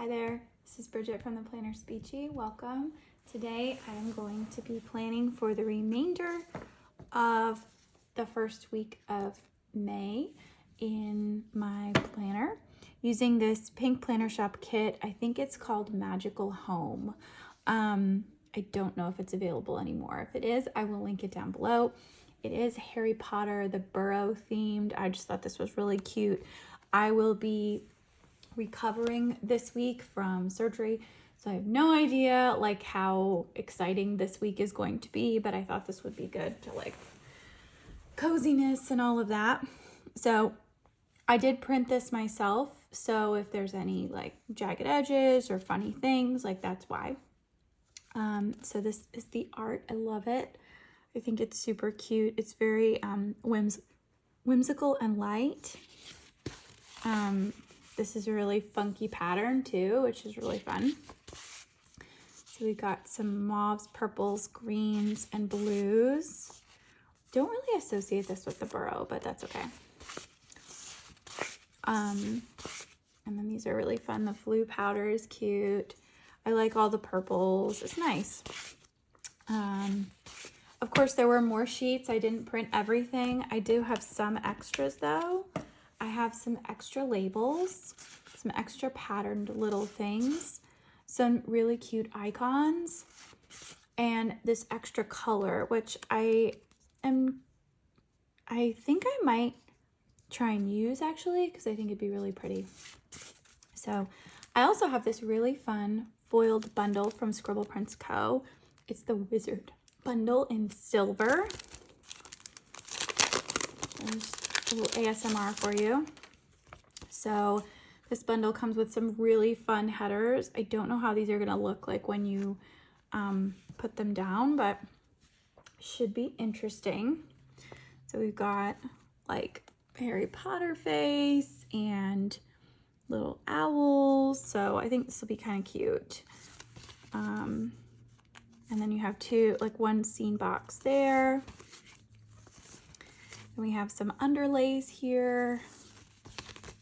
Hi there, this is Bridget from the Planner Speechy. Welcome. Today I am going to be planning for the remainder of the first week of May in my planner using this pink planner shop kit. I think it's called Magical Home. I don't know if it's available anymore. If it is, I will link it down below. It is Harry Potter, the Burrow themed. I just thought this was really cute. I will be recovering this week from surgery, so I have no idea like how exciting this week is going to be, but I thought this would be good to like coziness and all of that. So I did print this myself, so if there's any like jagged edges or funny things, like that's why. So this is the art. I love it. I think it's super cute. It's very whimsical and light. This is a really funky pattern too, which is really fun. So we got some mauves, purples, greens, and blues. Don't really associate this with the burrow, but that's okay. And then these are really fun. The blue powder is cute. I like all the purples. It's nice. Of course, there were more sheets. I didn't print everything. I do have some extras though. I have some extra labels, some extra patterned little things, some really cute icons, and this extra color, which I think I might try and use actually, because I think it'd be really pretty. So I also have this really fun foiled bundle from Scribble Prints Co. It's the Wizard bundle in silver. There's a little ASMR for you. So this bundle comes with some really fun headers. I don't know how these are going to look like when you put them down, but should be interesting. So we've got like Harry Potter face and little owls. So I think this will be kind of cute. And then you have one scene box there. And we have some underlays here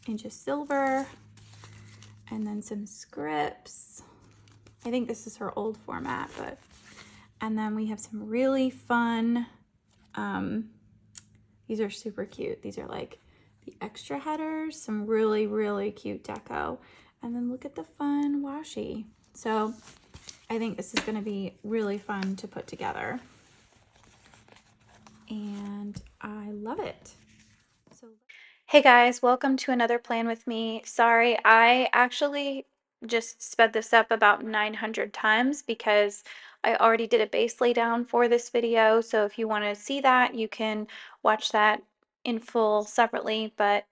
in just silver, and then some scripts. I think this is her old format, and then we have some really fun, these are super cute. These are like the extra headers, some really, really cute deco. And then look at the fun washi. So I think this is gonna be really fun to put together. And I love it. Hey guys, welcome to another plan with me. Sorry, I actually just sped this up about 900 times because I already did a base laydown for this video. So if you want to see that, you can watch that in full separately. But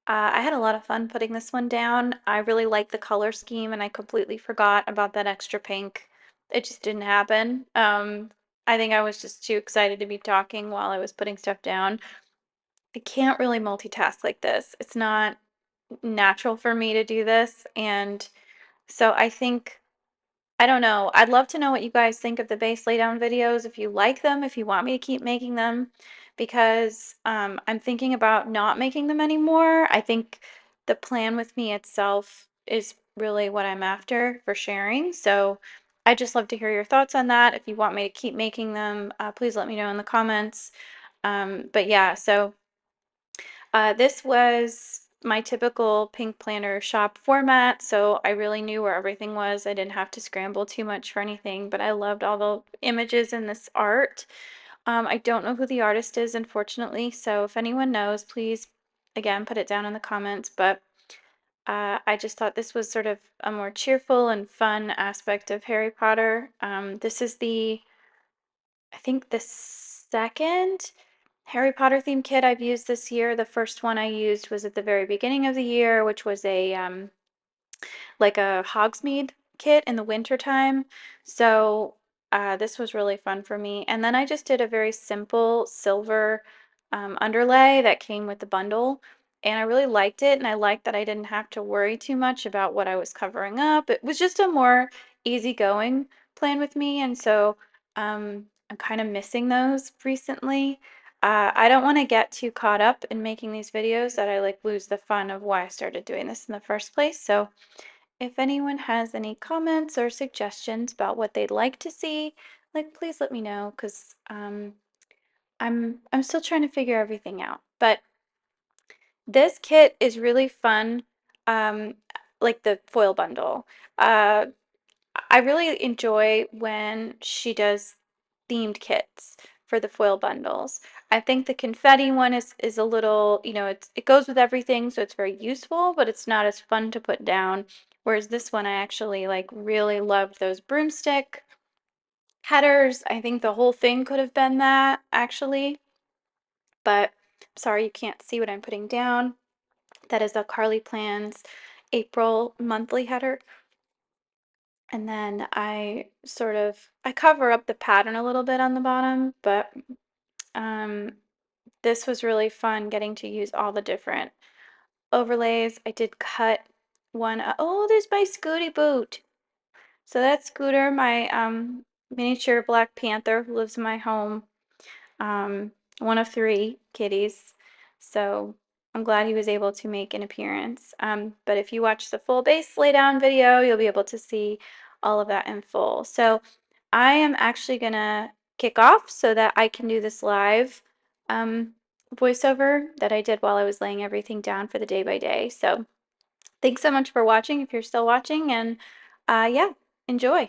I had a lot of fun putting this one down. I really like the color scheme and I completely forgot about that extra pink. It just didn't happen. I think I was just too excited to be talking while I was putting stuff down. I can't really multitask like this. It's not natural for me to do this. And so I think, I don't know, I'd love to know what you guys think of the base laydown videos, if you like them, if you want me to keep making them, because I'm thinking about not making them anymore. I think the plan with me itself is really what I'm after for sharing. So I'd just love to hear your thoughts on that. If you want me to keep making them, please let me know in the comments. But yeah, so this was my typical pink planner shop format, so I really knew where everything was. I didn't have to scramble too much for anything, but I loved all the images in this art. I don't know who the artist is, unfortunately, so if anyone knows, please, again, put it down in the comments, but I just thought this was sort of a more cheerful and fun aspect of Harry Potter. This is I think the second Harry Potter themed kit I've used this year. The first one I used was at the very beginning of the year, which was like a Hogsmeade kit in the winter time. So this was really fun for me. And then I just did a very simple silver underlay that came with the bundle. And I really liked it. And I liked that I didn't have to worry too much about what I was covering up. It was just a more easygoing plan with me. And so I'm kind of missing those recently. I don't want to get too caught up in making these videos that I like lose the fun of why I started doing this in the first place. So if anyone has any comments or suggestions about what they'd like to see, like please let me know because I'm still trying to figure everything out. But this kit is really fun, um, like the foil bundle. Uh, I really enjoy when she does themed kits for the foil bundles. I think the confetti one is a little, it goes with everything, so it's very useful, but it's not as fun to put down. Whereas this one, I actually like really loved those broomstick headers. I think the whole thing could have been that actually, but sorry you can't see what I'm putting down. That is a Carly Plans April monthly header. And then I cover up the pattern a little bit on the bottom, but um, this was really fun getting to use all the different overlays. I did cut one. Oh, there's my Scooty Boot. So that's Scooter, my miniature Black Panther who lives in my home. um, one of three kitties. So I'm glad he was able to make an appearance. But if you watch the full base laydown video, you'll be able to see all of that in full. So I am actually gonna kick off so that I can do this live voiceover that I did while I was laying everything down for the day by day. So thanks so much for watching if you're still watching, and yeah, enjoy.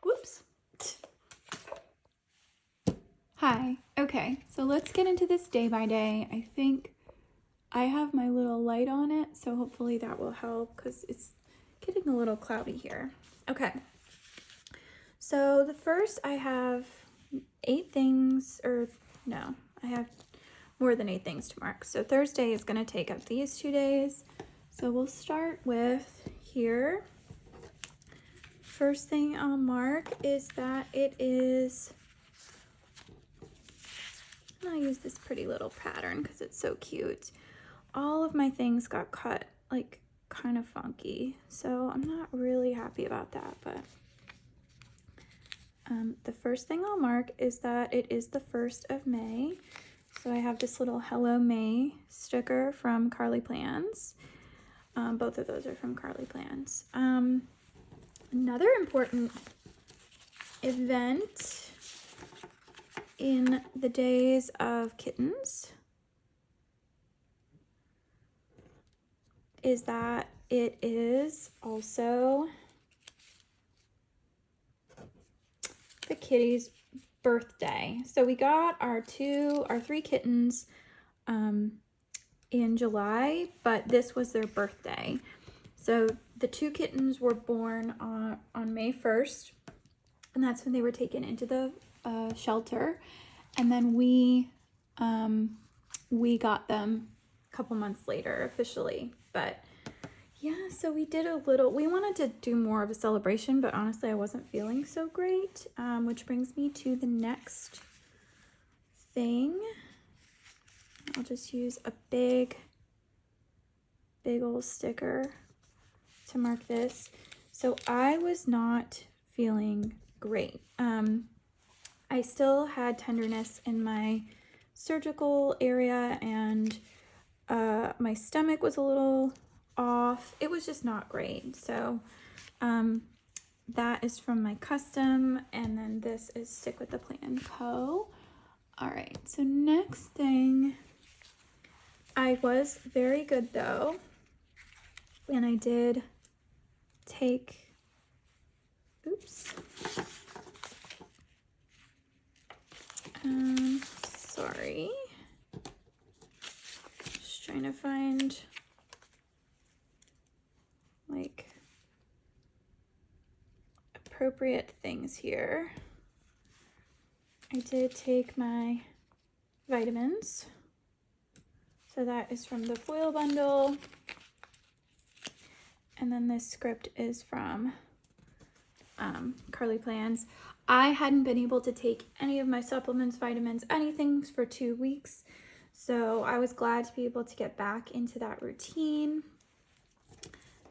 Whoops. Hi. Okay, so let's get into this day by day. I think I have my little light on it, so hopefully that will help because it's getting a little cloudy here. Okay, so the first I have 8 things, or no, I have more than 8 things to mark. So Thursday is going to take up these 2 days. So we'll start with here. First thing I'll mark is that it is, I'll use this pretty little pattern because it's so cute. All of my things got cut like kind of funky, so I'm not really happy about that, but the first thing I'll mark is that it is the 1st of May. So I have this little Hello May sticker from Carly Plans. Both of those are from Carly Plans. Another important event in the days of kittens is that it is also the kitty's birthday. So we got our 3 kittens in July, but this was their birthday. So the 2 kittens were born on May 1st, and that's when they were taken into the shelter. And then we got them a couple months later officially. But yeah, so we wanted to do more of a celebration, but honestly I wasn't feeling so great, which brings me to the next thing. I'll just use a big old sticker to mark this. So I was not feeling great. I still had tenderness in my surgical area, and my stomach was a little off. It was just not great. So that is from my custom, and then this is Stick with the Plan Co. All right, so next thing, I was very good though, and I did take, oops, sorry, just trying to find like appropriate things here. I did take my vitamins. So that is from the foil bundle. And then this script is from Carly Plans. I hadn't been able to take any of my supplements, vitamins, anything for 2 weeks. So I was glad to be able to get back into that routine.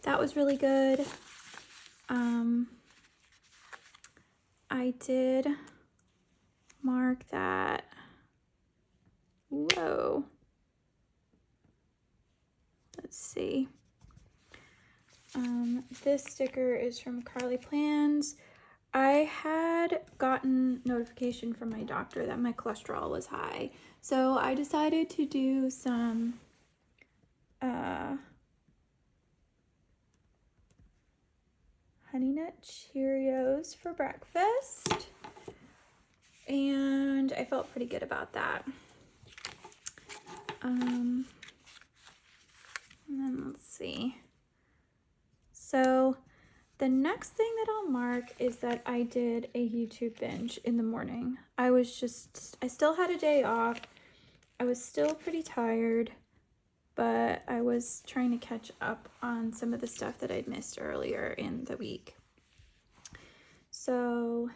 That was really good. I did mark that. Whoa. Let's see. This sticker is from Carly Plans. I had gotten notification from my doctor that my cholesterol was high, so I decided to do some Honey Nut Cheerios for breakfast, and I felt pretty good about that. And then let's see. So the next thing that I'll mark is that I did a YouTube binge in the morning. I still had a day off. I was still pretty tired, but I was trying to catch up on some of the stuff that I'd missed earlier in the week. So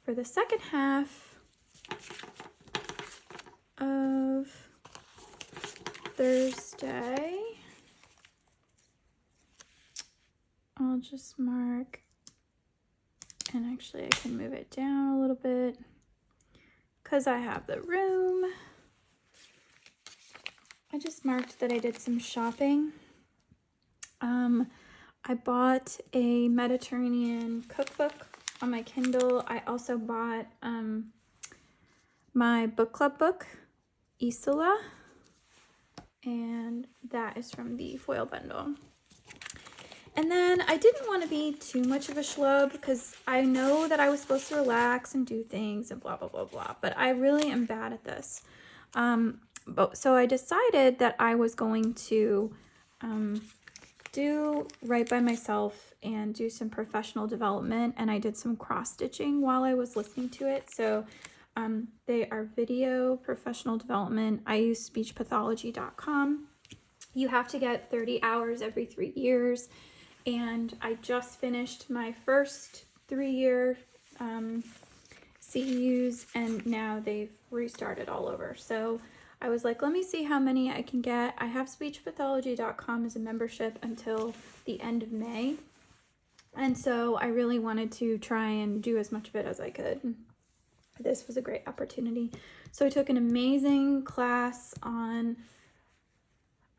for the second half of Thursday, I'll just mark, and actually I can move it down a little bit because I have the room. I just marked that I did some shopping. I bought a Mediterranean cookbook on my Kindle. I also bought my book club book, Isola, and that is from the foil bundle. And then I didn't want to be too much of a schlub because I know that I was supposed to relax and do things and blah, blah, blah, blah, but I really am bad at this. So I decided that I was going to do right by myself and do some professional development, and I did some cross-stitching while I was listening to it. So they are video professional development. I use speechpathology.com. You have to get 30 hours every 3 years, and I just finished my first 3-year CEUs, and now they've restarted all over. So I was like, let me see how many I can get. I have speechpathology.com as a membership until the end of May. And so I really wanted to try and do as much of it as I could. This was a great opportunity. So I took an amazing class on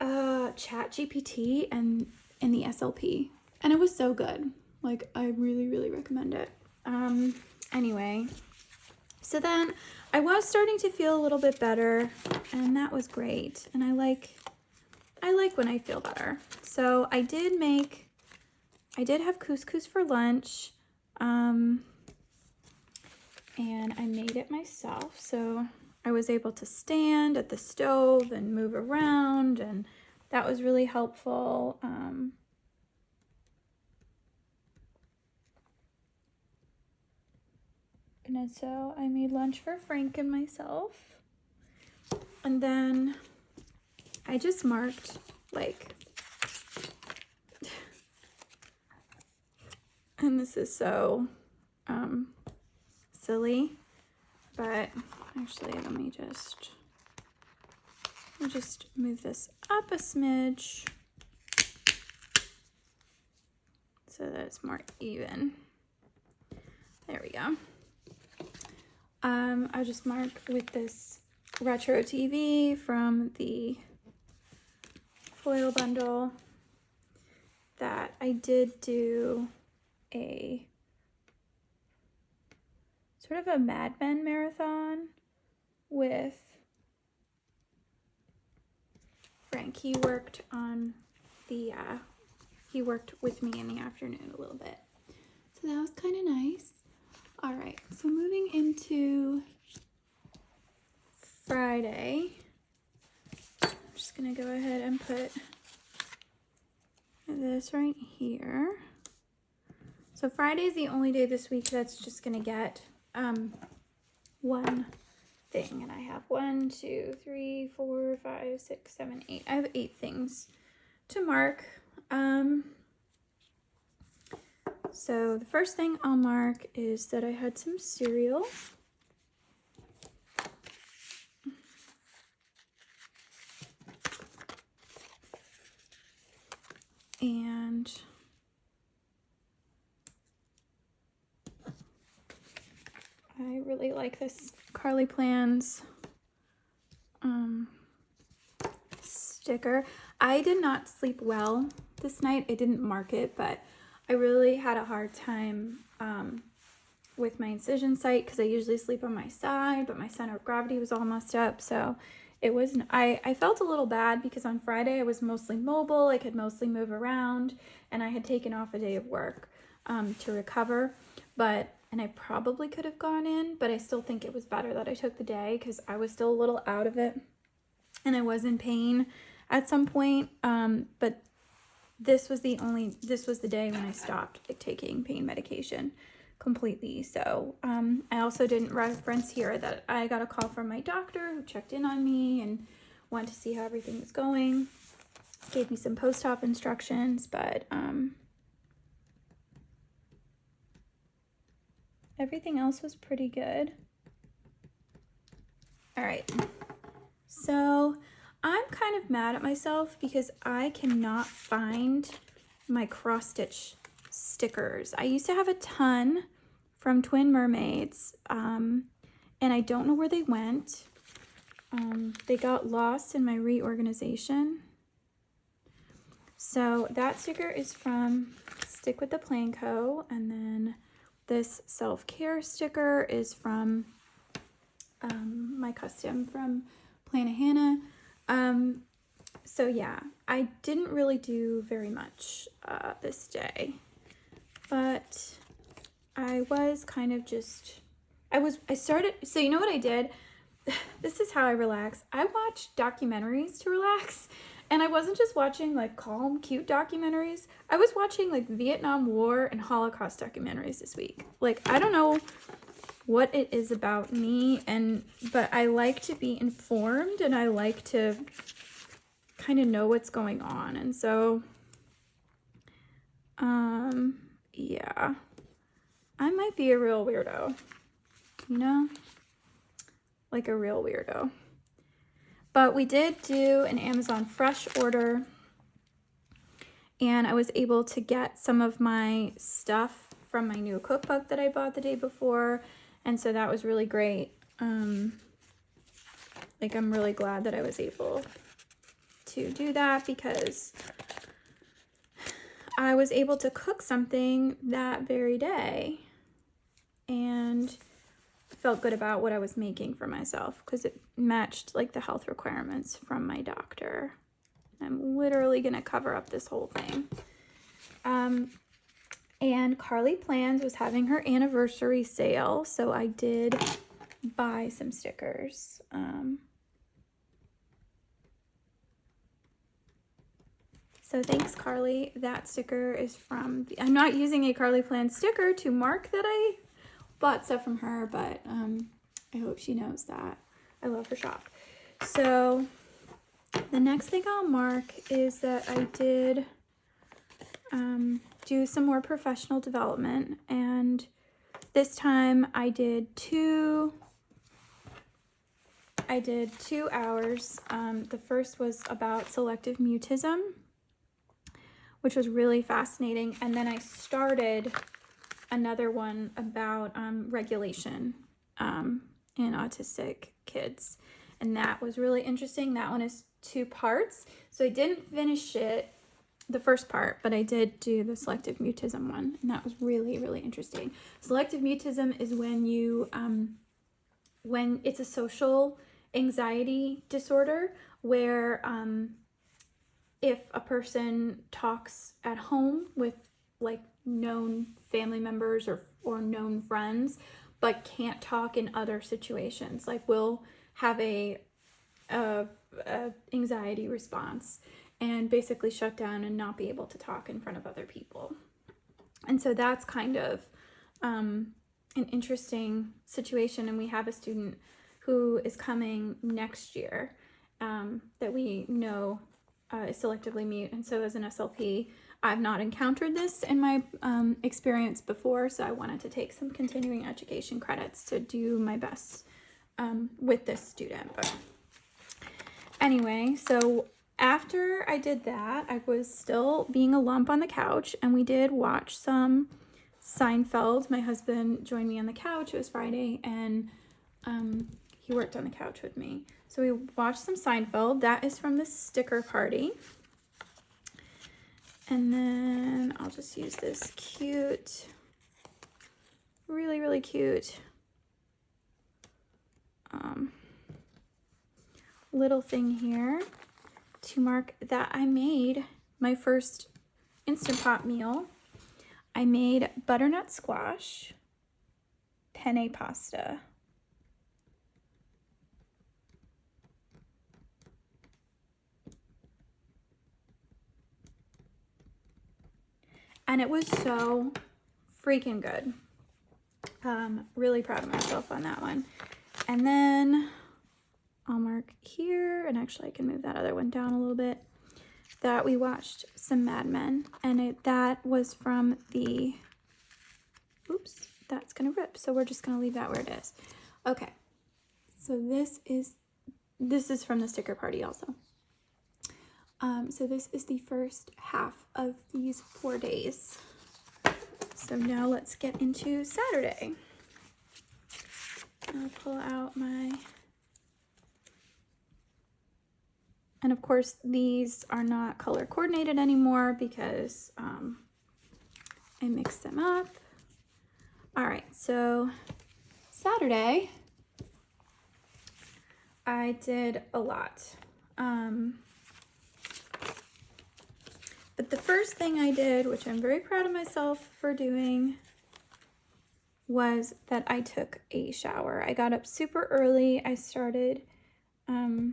ChatGPT and in the SLP. And it was so good. Like, I really, really recommend it. Anyway, so then I was starting to feel a little bit better, and that was great. And I like when I feel better. So I did have couscous for lunch, and I made it myself. So I was able to stand at the stove and move around, and that was really helpful. And so I made lunch for Frank and myself. And then I just marked, like, and this is so silly, but actually let me just move this up a smidge so that it's more even. There we go. I just mark with this retro TV from the foil bundle that I did do a sort of a Mad Men marathon with Frank. He worked with me in the afternoon a little bit. So that was kind of nice. All right, so moving into Friday, I'm just gonna go ahead and put this right here. So Friday is the only day this week that's just gonna get one thing, and I have 1, 2, 3, 4, 5, 6, 7, 8. I have 8 things to mark. So the first thing I'll mark is that I had some cereal. And I really like this Carly Plans sticker. I did not sleep well this night. I didn't mark it, but I really had a hard time with my incision site because I usually sleep on my side, but my center of gravity was all messed up. So it was, I felt a little bad because on Friday I was mostly mobile. I could mostly move around, and I had taken off a day of work to recover, and I probably could have gone in, but I still think it was better that I took the day because I was still a little out of it and I was in pain at some point. But this was the day when I stopped taking pain medication completely. So I also didn't reference here that I got a call from my doctor who checked in on me and wanted to see how everything was going. Gave me some post-op instructions, but everything else was pretty good. All right, so I'm kind of mad at myself because I cannot find my cross-stitch stickers. I used to have a ton from Twin Mermaids, and I don't know where they went. They got lost in my reorganization. So that sticker is from Stick with the Plan Co. And then this self-care sticker is from my custom from Plan Hannah. So yeah, I didn't really do very much this day, but I was kind of just, so you know what I did? This is how I relax. I watch documentaries to relax, and I wasn't just watching like calm, cute documentaries. I was watching like Vietnam War and Holocaust documentaries this week. Like, I don't know what it is about me, but I like to be informed and I like to kind of know what's going on. And so, yeah, I might be a real weirdo, you know, like a real weirdo. But we did do an Amazon Fresh order, and I was able to get some of my stuff from my new cookbook that I bought the day before, and so that was really great. Like, I'm really glad that I was able to do that because I was able to cook something that very day and felt good about what I was making for myself because it matched like the health requirements from my doctor. I'm literally gonna cover up this whole thing. And Carly Plans was having her anniversary sale, so I did buy some stickers. So thanks, Carly. That sticker is from, I'm not using a Carly Plans sticker to mark that I bought stuff from her, but I hope she knows that I love her shop. So the next thing I'll mark is that I did do some more professional development, and this time I did 2 hours. The first was about selective mutism, which was really fascinating, and then I started another one about regulation in autistic kids, and that was really interesting. That one is 2 parts, so I didn't finish it, the first part, but I did do the selective mutism one, and that was really, really interesting. Selective mutism is when you when it's a social anxiety disorder where if a person talks at home with like known family members or known friends, but can't talk in other situations, like will have a anxiety response and basically shut down and not be able to talk in front of other people. And so that's kind of an interesting situation. And we have a student who is coming next year that we know is selectively mute. And so as an SLP, I've not encountered this in my experience before, so I wanted to take some continuing education credits to do my best with this student. But anyway, so after I did that, I was still being a lump on the couch, and we did watch some Seinfeld. My husband joined me on the couch. It was Friday, and he worked on the couch with me. So we watched some Seinfeld. That is from the sticker party. And then I'll just use this cute, really, really cute little thing here to mark that I made my first Instant Pot meal. I made butternut squash penne pasta. And it was so freaking good. Really proud of myself on that one. And then I'll mark here, and actually I can move that other one down a little bit, that we watched some Mad Men, and that was from the, oops, that's gonna rip, so we're just gonna leave that where it is. Okay, so this is from the sticker party also. So this is the first half of these 4 days. So now let's get into Saturday. I'll pull out my, and of course these are not color coordinated anymore because I mixed them up. All right, so Saturday I did a lot. But the first thing I did, which I'm very proud of myself for doing, was that I took a shower. I got up super early. I started, I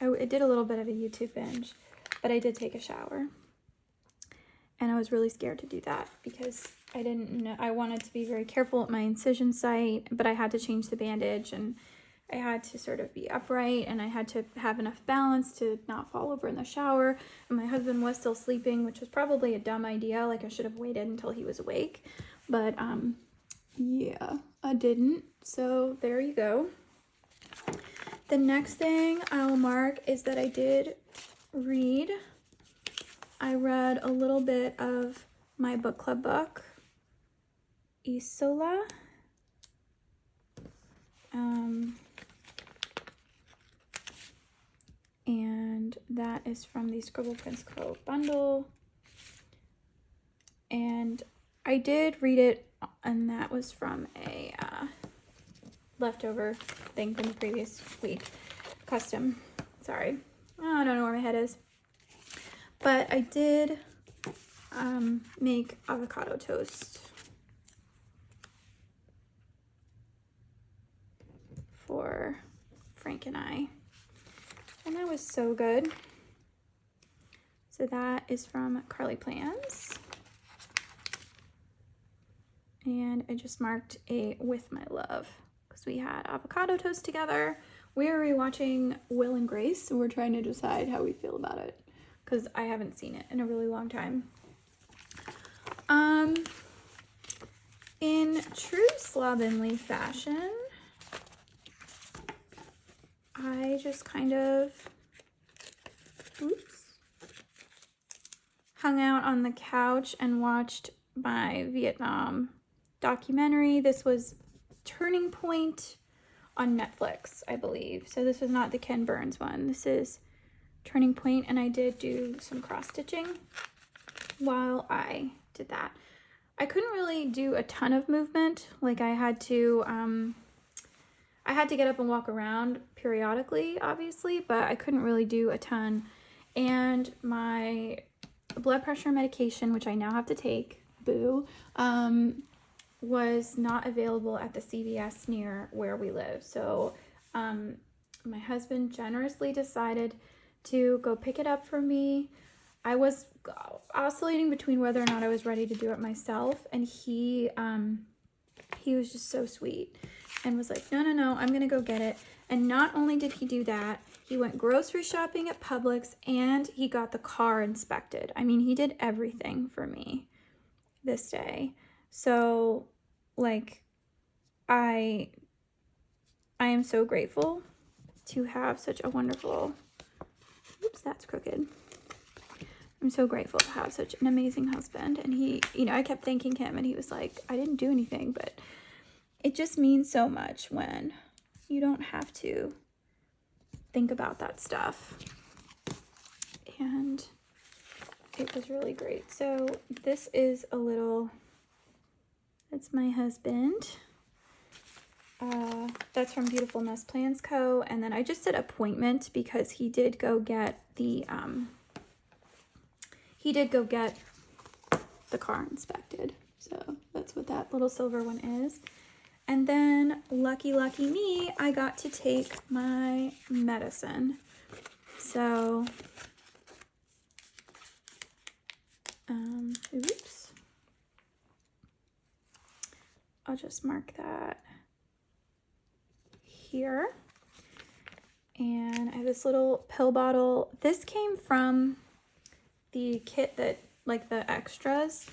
did a little bit of a YouTube binge, but I did take a shower. And I was really scared to do that because I didn't know, I wanted to be very careful at my incision site, but I had to change the bandage, and I had to sort of be upright, and I had to have enough balance to not fall over in the shower. And my husband was still sleeping, which was probably a dumb idea. Like, I should have waited until he was awake. But yeah, I didn't. So there you go. The next thing I'll mark is that I did read. I read a little bit of my book club book, Isola. And that is from the Scribble Prince Co. bundle. And I did read it, and that was from a leftover thing from the previous week. Custom. Sorry. Oh, I don't know where my head is. But I did make avocado toast for Frank and I. And that was so good. So that is from Carly Plans. And I just marked a with my love because we had avocado toast together. We are rewatching Will and Grace, so we're trying to decide how we feel about it because I haven't seen it in a really long time. In true slovenly fashion, I just kind of, hung out on the couch and watched my Vietnam documentary. This was Turning Point on Netflix, I believe. So this was not the Ken Burns one. This is Turning Point, and I did do some cross stitching while I did that. I couldn't really do a ton of movement. Like, I had to get up and walk around periodically, obviously, but I couldn't really do a ton. And my blood pressure medication, which I now have to take, boo, was not available at the CVS near where we live. So my husband generously decided to go pick it up for me. I was oscillating between whether or not I was ready to do it myself, and he was just so sweet and was like, no, I'm gonna go get it. And not only did he do that, he went grocery shopping at Publix, and he got the car inspected. I mean, he did everything for me this day. So, like, I am so grateful to have such a wonderful, oops, that's crooked. I'm so grateful to have such an amazing husband. And he, I kept thanking him, and he was like, I didn't do anything, but it just means so much when you don't have to think about that stuff. And it was really great. So this is a little, that's my husband. That's from Beautiful Nest Plans Co. And then I just said appointment because he did go get the car inspected. So that's what that little silver one is. And then lucky me, I got to take my medicine. So oops. I'll just mark that here. And I have this little pill bottle. This came from the kit that, like the extras.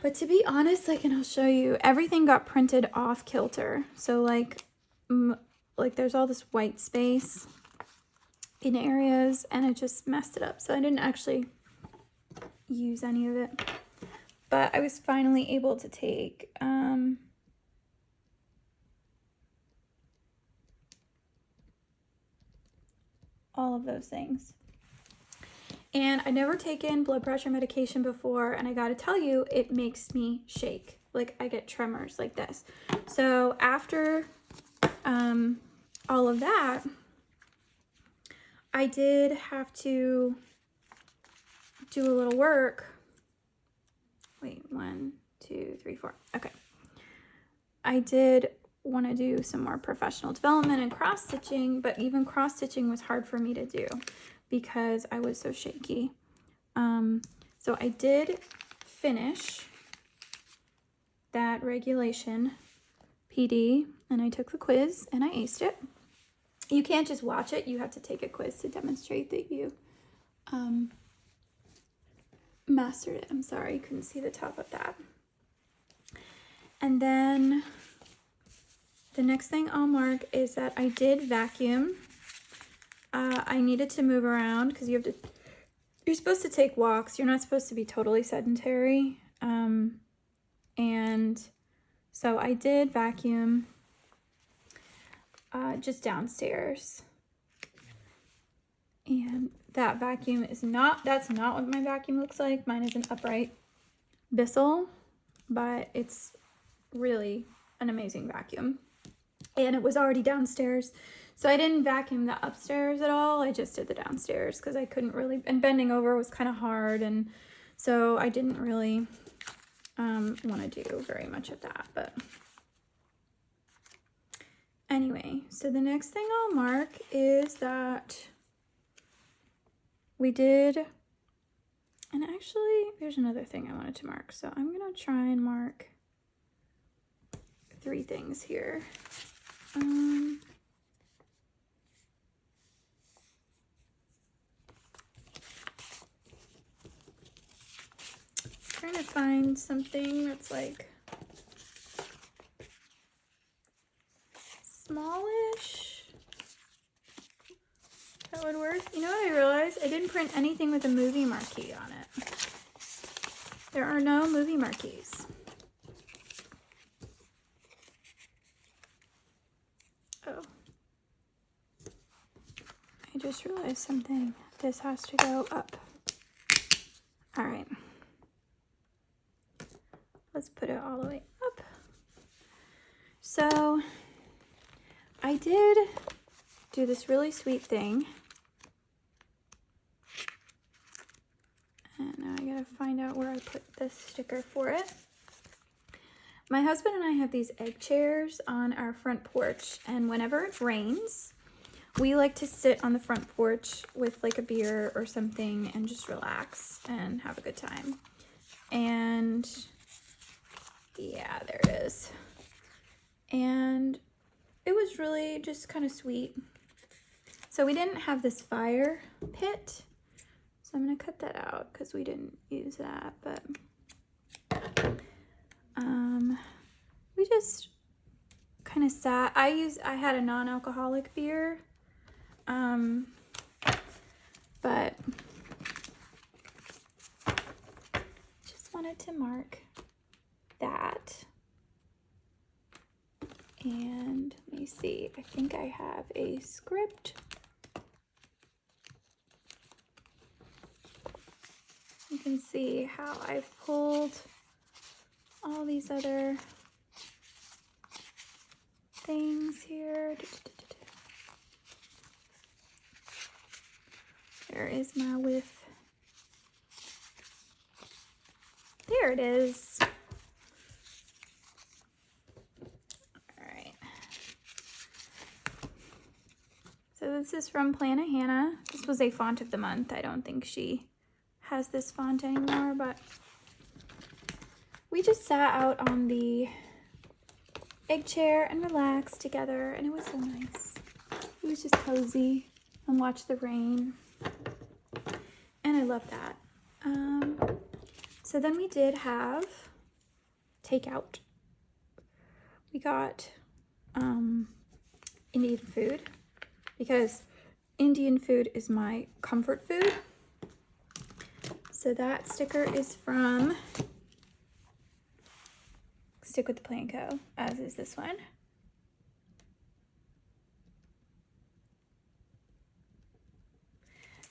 But to be honest, like, and I'll show you, everything got printed off kilter. So like there's all this white space in areas and it just messed it up. So I didn't actually use any of it. But I was finally able to take all of those things. And I'd never taken blood pressure medication before, and I gotta tell you, it makes me shake. Like, I get tremors like this. So after all of that, I did have to do a little work. Wait, 1, 2, 3, 4. Okay. I did want to do some more professional development and cross-stitching, but even cross-stitching was hard for me to do because I was so shaky. So I did finish that regulation PD, and I took the quiz and I aced it. You can't just watch it, you have to take a quiz to demonstrate that you mastered it. I'm sorry, you couldn't see the top of that. And then the next thing I'll mark is that I did vacuum. I needed to move around because you're supposed to take walks. You're not supposed to be totally sedentary. And so I did vacuum just downstairs. And that vacuum is that's not what my vacuum looks like. Mine is an upright Bissell, but it's really an amazing vacuum. And it was already downstairs. So I didn't vacuum the upstairs at all. I just did the downstairs because I couldn't really, and bending over was kind of hard. And so I didn't really want to do very much of that. But anyway, so the next thing I'll mark is that we did, and actually there's another thing I wanted to mark. So I'm going to try and mark 3 things here. Trying to find something that's like smallish that would work. You know what I realized? I didn't print anything with a movie marquee on it. There are no movie marquees. Oh. I just realized something. This has to go up. All right. Let's put it all the way up. So I did do this really sweet thing. And now I gotta find out where I put this sticker for it. My husband and I have these egg chairs on our front porch, and whenever it rains, we like to sit on the front porch with like a beer or something and just relax and have a good time. And yeah, there it is. And it was really just kind of sweet. So we didn't have this fire pit, so I'm gonna cut that out because we didn't use that, but we just kind of sat. I had a non-alcoholic beer, but just wanted to mark that. And let me see, I think I have a script. You can see how I've pulled all these other things here. There is my width. There it is. All right. So this is from Plana Hannah. This was a font of the month. I don't think she has this font anymore, but we just sat out on the egg chair and relaxed together, and it was so nice. It was just cozy and watch the rain, and I love that. So then we did have takeout. We got Indian food because Indian food is my comfort food. So that sticker is from Stick with the Plan Co., as is this one.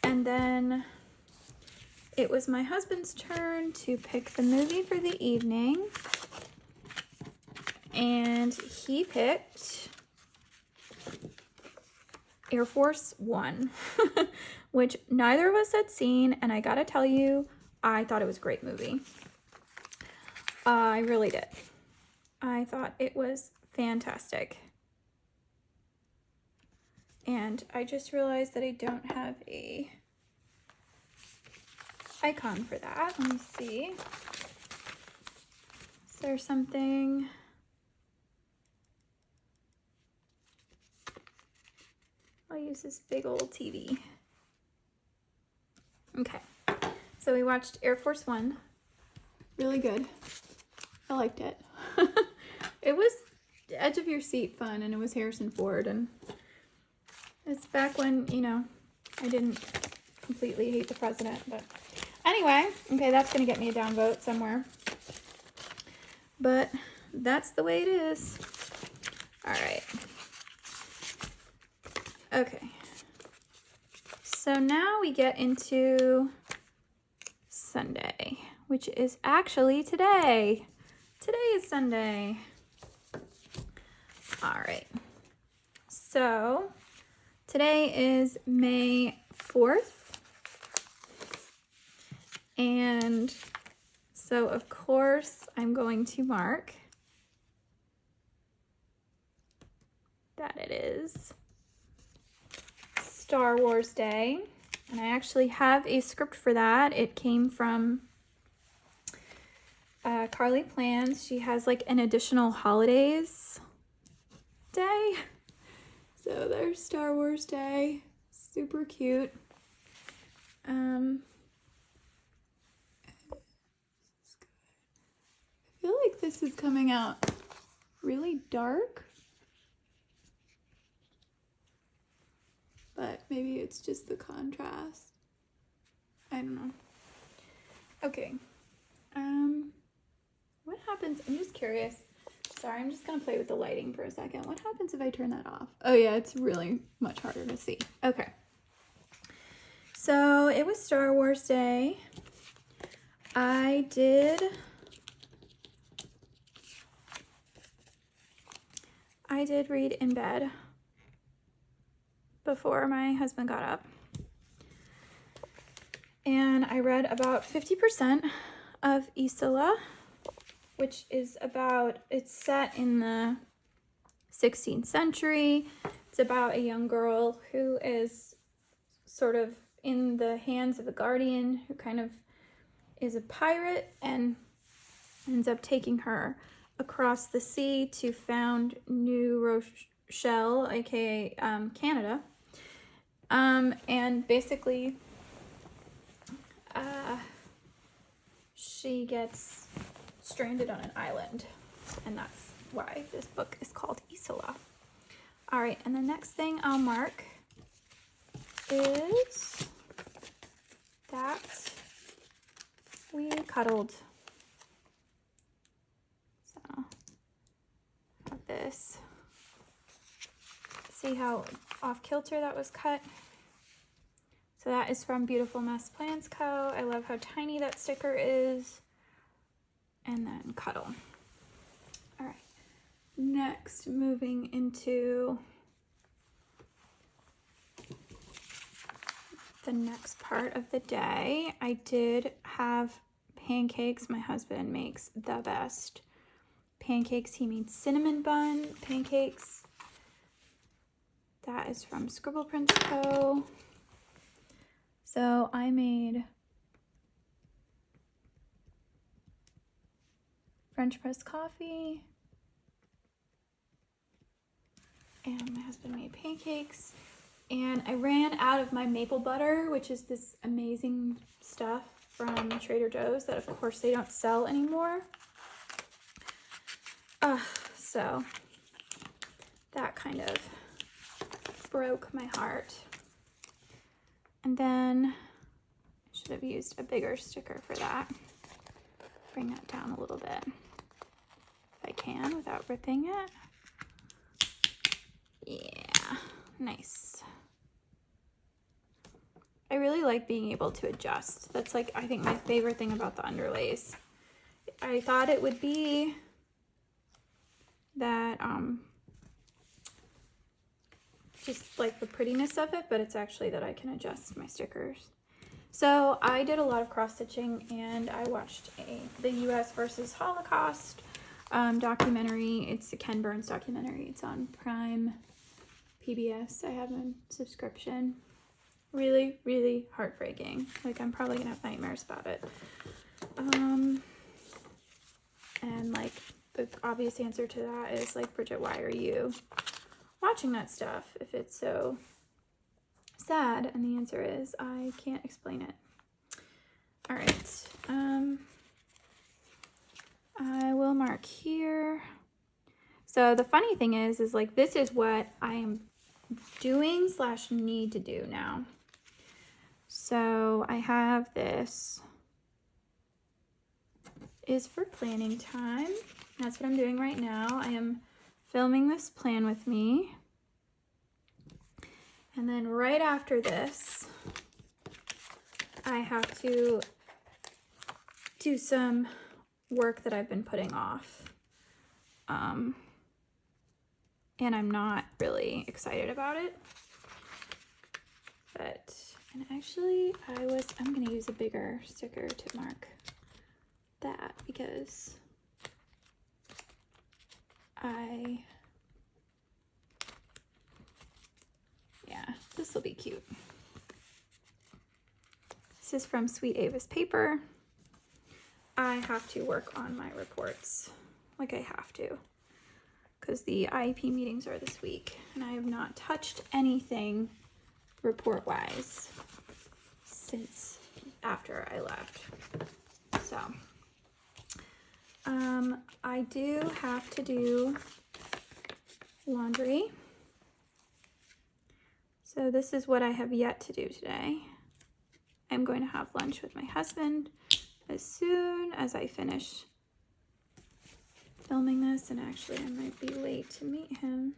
And then it was my husband's turn to pick the movie for the evening. And he picked Air Force One, which neither of us had seen. And I gotta tell you, I thought it was a great movie. I really did. I thought it was fantastic. And I just realized that I don't have a icon for that. Let me see. Is there something? I'll use this big old TV. Okay. So we watched Air Force One. Really good. I liked it. It was edge of your seat fun, and it was Harrison Ford, and it's back when, you know, I didn't completely hate the president, but anyway, okay, that's gonna get me a downvote somewhere, but that's the way it is. All right. Okay. So now we get into Sunday, which is actually today. Today is Sunday. All right. So today is May 4th. And so of course I'm going to mark that it is Star Wars Day. And I actually have a script for that. It came from Carly Plans. She has like an additional holidays day. So there's Star Wars Day. Super cute. I feel like this is coming out really dark. But maybe it's just the contrast. I don't know. Okay. What happens? I'm just curious. Sorry, I'm just gonna play with the lighting for a second. What happens if I turn that off? Oh yeah, it's really much harder to see. Okay. So it was Star Wars Day. I did read in bed before my husband got up. And I read about 50% of Isola, which is about, it's set in the 16th century. It's about a young girl who is sort of in the hands of a guardian who kind of is a pirate and ends up taking her across the sea to found New Rochelle, aka Canada. And basically, she gets stranded on an island, and that's why this book is called Isola. All right, and the next thing I'll mark is that we cuddled. So, I have this. how off kilter that was cut. So that is from Beautiful Mess Plans Co. I love how tiny that sticker is. And then Cuddle. All right. Next, moving into the next part of the day. I did have pancakes. My husband makes the best pancakes. He made cinnamon bun pancakes. That is from Scribble Prints Co. So I made French press coffee, and my husband made pancakes, and I ran out of my maple butter, which is this amazing stuff from Trader Joe's that of course they don't sell anymore. So that kind of broke my heart. And then I should have used a bigger sticker for that. Bring that down a little bit if I can without ripping it. Yeah, nice. I really like being able to adjust. That's like, I think my favorite thing about the underlays. I thought it would be that, just like the prettiness of it, but it's actually that I can adjust my stickers. So I did a lot of cross stitching, and I watched the U.S. versus Holocaust documentary. It's a Ken Burns documentary. It's on Prime PBS. I have a subscription. Really, really heartbreaking. Like, I'm probably gonna have nightmares about it. And like the obvious answer to that is like, Bridget, why are you watching that stuff if it's so sad? And the answer is I can't explain it. All right. I will mark here. So the funny thing is like, this is what I am doing / need to do now. So I have this is for planning time. That's what I'm doing right now. I am filming this plan with me. And then right after this, I have to do some work that I've been putting off. And I'm not really excited about it. But, and actually I'm gonna use a bigger sticker to mark that because yeah, this will be cute. This is from Sweet Ava's paper. I have to work on my reports, like I have to, because the IEP meetings are this week, and I have not touched anything report-wise since after I left. So, I do have to do laundry. So this is what I have yet to do today. I'm going to have lunch with my husband as soon as I finish filming this, and actually I might be late to meet him.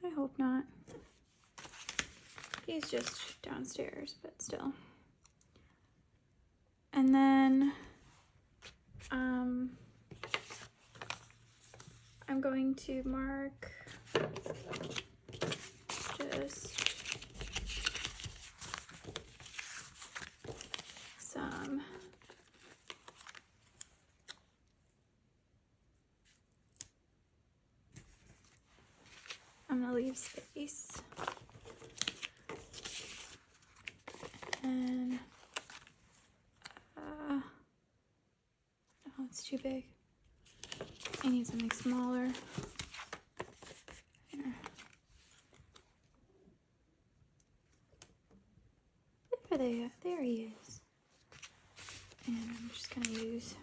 I hope not. He's just downstairs, but still. And then I'm going to mark just some I'm gonna leave space. And oh, it's too big. I need something smaller. Here. There he is. And I'm just gonna use,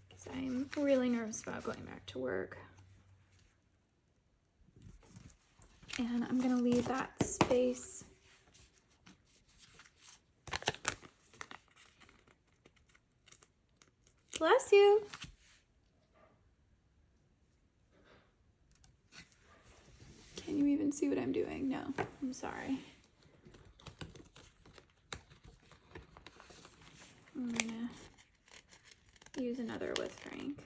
because I'm really nervous about going back to work. And I'm gonna leave that space. Bless you. Can you even see what I'm doing? No, I'm sorry. I'm gonna use another with Frank.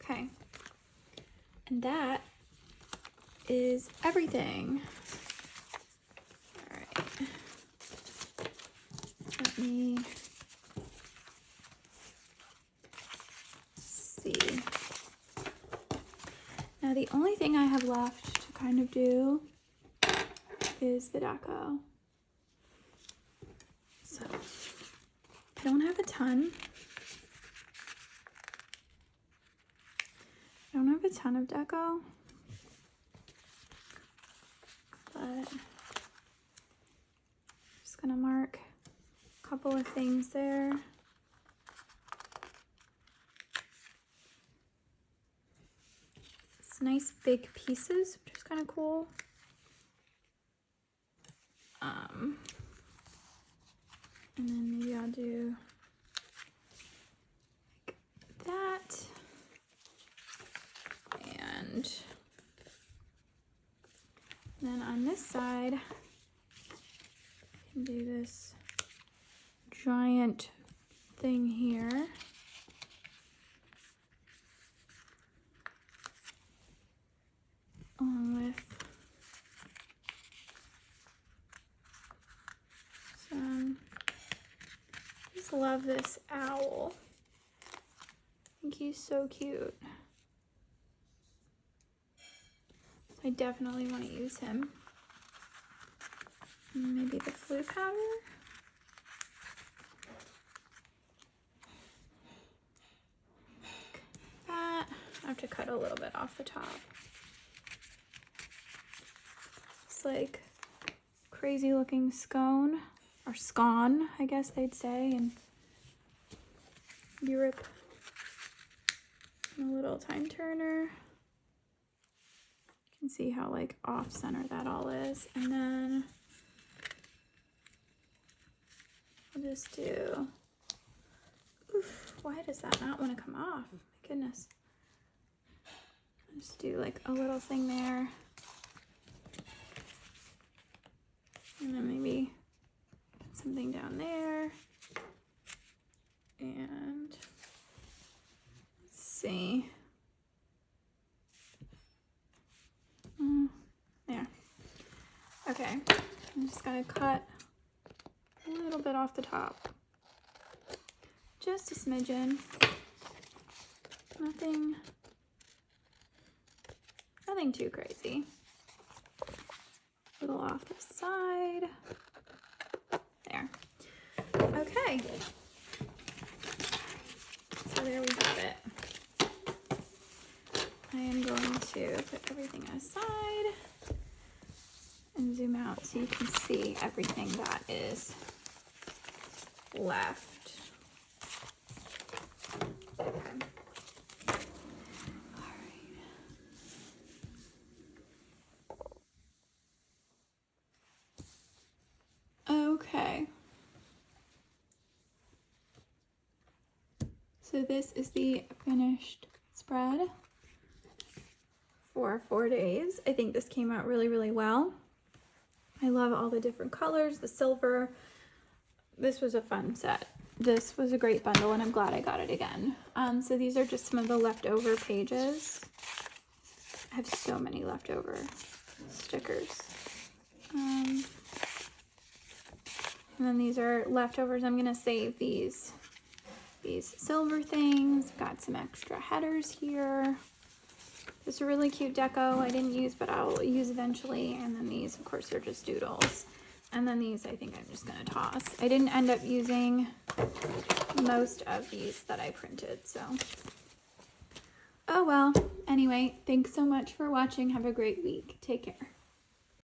Okay. And that is everything. All right. Let me see. Now the only thing I have left to kind of do is the deco. So I don't have a ton. I don't have a ton of deco, but I'm just gonna mark a couple of things there. It's nice big pieces, which is kind of cool. And then maybe I'll do like that. And then on this side, I can do this giant thing here. Along with some, I just love this owl. I think he's so cute. I definitely want to use him. Maybe the flue powder. Like that. I have to cut a little bit off the top. It's like crazy looking scone, or scone, I guess they'd say in Europe. And a little time turner. You can see how like off center that all is. And then I'll just do, oof, why does that not want to come off? My goodness. I'll just do like a little thing there. And then maybe something down there. And let's see. There. Okay. I'm just gonna cut a little bit off the top. Just a smidgen. Nothing too crazy. A little off the side. There. Okay. So there we have it. I am going to put everything aside and zoom out so you can see everything that is left. Okay. All right. Okay. So this is the finished spread for 4 days. I think this came out really, really well. I love all the different colors, the silver. This was a fun set. This was a great bundle and I'm glad I got it again. So these are just some of the leftover pages. I have so many leftover stickers. And then these are leftovers. I'm gonna save these silver things. Got some extra headers here. This is a really cute deco I didn't use, but I'll use eventually. And then these, of course, are just doodles. And then these, I think I'm just gonna toss. I didn't end up using most of these that I printed, so. Oh well, anyway, thanks so much for watching. Have a great week. Take care.